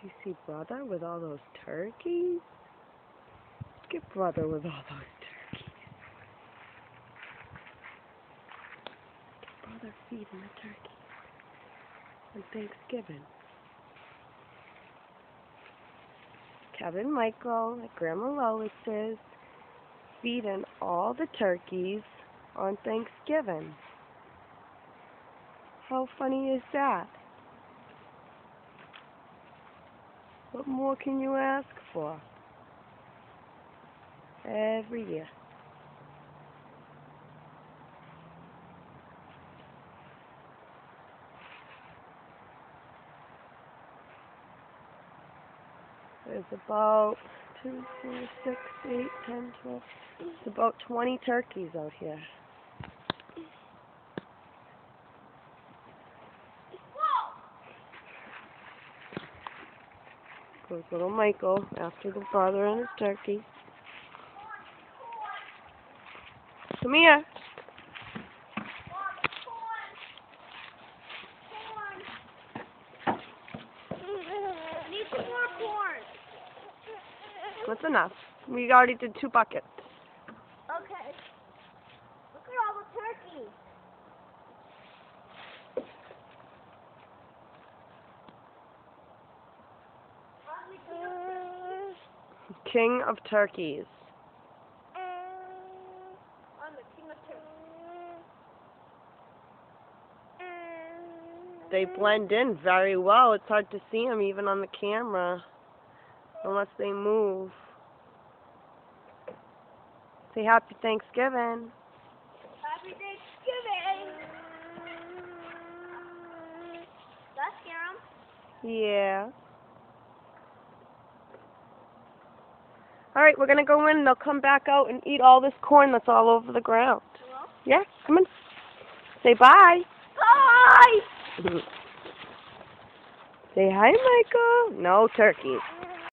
Do you see Brother with all those turkeys? Look at Brother with all those turkeys. Brother feeding the turkeys on Thanksgiving. Kevin Michael at Grandma Lois's feeding all the turkeys on Thanksgiving. How funny is that? What more can you ask for? Every year. There's about 2, 4, 6, 8, 10, 12. There's about 20 turkeys out here. Goes little Michael after the brother and his turkey. Come here. Need some more corn. That's enough. We already did 2 buckets. Okay. Look at all the turkeys. King of turkeys. I'm the king of turkeys. They blend in very well. It's hard to see them even on the camera unless they move. Say Happy Thanksgiving. Happy Thanksgiving. That scare 'em? Yeah. Alright, we're going to go in and they'll come back out and eat all this corn that's all over the ground. Hello? Yeah, come on. Say bye. Bye! Say hi, Michael. No turkeys.